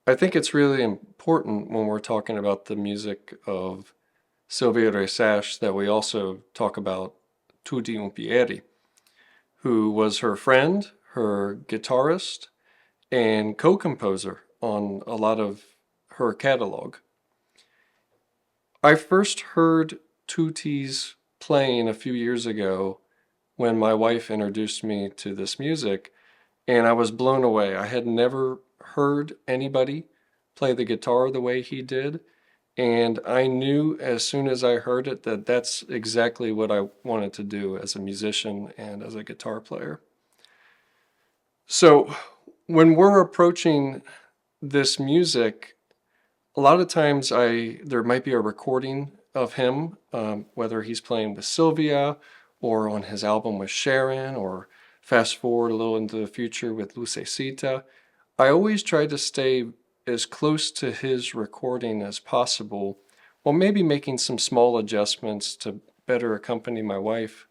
I think it's really important when we're talking about the music of Sylvia Rexach that we also talk about Tutti Umpierre, who was her friend, her guitarist, and co-composer on a lot of her catalog. I first heard Tutti's playing a few years ago when my wife introduced me to this music, and I was blown away. I had never heard anybody play the guitar the way he did, and I knew as soon as I heard it that that's exactly what I wanted to do as a musician and as a guitar player. So when we're approaching this music, a lot of times there might be a recording of him, whether he's playing with Sylvia or on his album with Sharon, or fast forward a little into the future with Lucecita. I always try to stay as close to his recording as possible, while maybe making some small adjustments to better accompany my wife.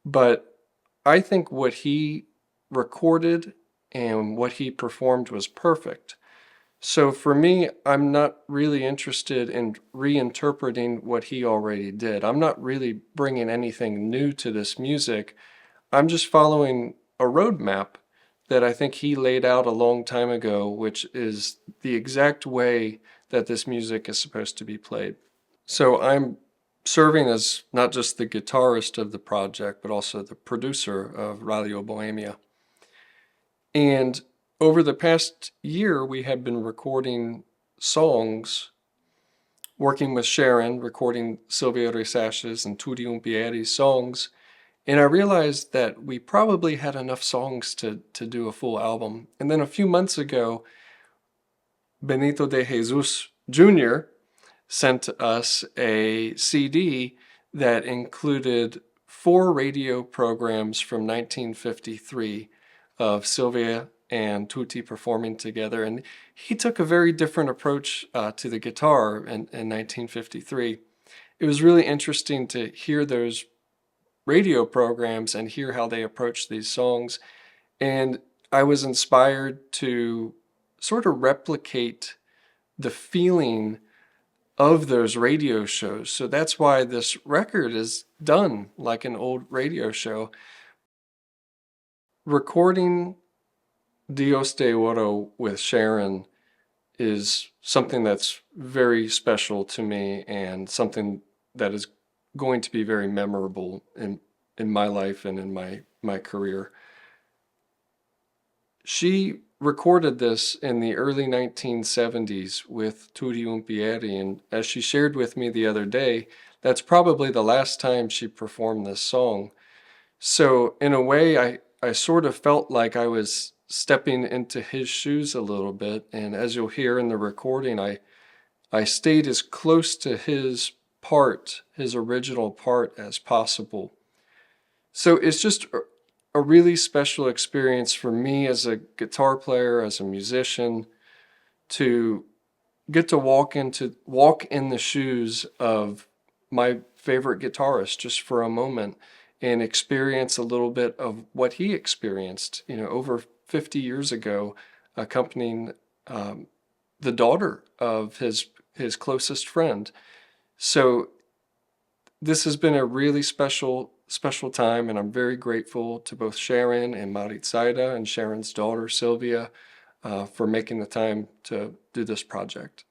But I think what he recorded and what he performed was perfect. So for me, I'm not really interested in reinterpreting what he already did. I'm not really bringing anything new to this music. I'm just following a roadmap that I think he laid out a long time ago, which is the exact way that this music is supposed to be played. So I'm serving as not just the guitarist of the project, but also the producer of Radio Bohemia. And over the past year, we have been recording songs, working with Sharon, recording Sylvia Rexach's and Tutti Umpierre's songs. And I realized that we probably had enough songs to do a full album. And then a few months ago, Benito de Jesus Jr. sent us a CD that included 4 radio programs from 1953 of Sylvia and Tutti performing together. And he took a very different approach to the guitar in 1953. It was really interesting to hear those radio programs and hear how they approached these songs. And I was inspired to sort of replicate the feeling of those radio shows. So that's why this record is done like an old radio show. Recording Dios de Oro with Sharon is something that's very special to me and something that is going to be very memorable in my life and in my career. She recorded this in the early 1970s with Tutti Umpierre, and as she shared with me the other day, that's probably the last time she performed this song. So in a way, I sort of felt like I was stepping into his shoes a little bit, and as you'll hear in the recording, I stayed as close to his part, his original part, as possible. So it's just a really special experience for me as a guitar player, as a musician, to get to walk in the shoes of my favorite guitarist just for a moment and experience a little bit of what he experienced, over 50 years ago, accompanying the daughter of his closest friend. So this has been a really special time, and I'm very grateful to both Sharon and Maritzaida and Sharon's daughter, Sylvia, for making the time to do this project.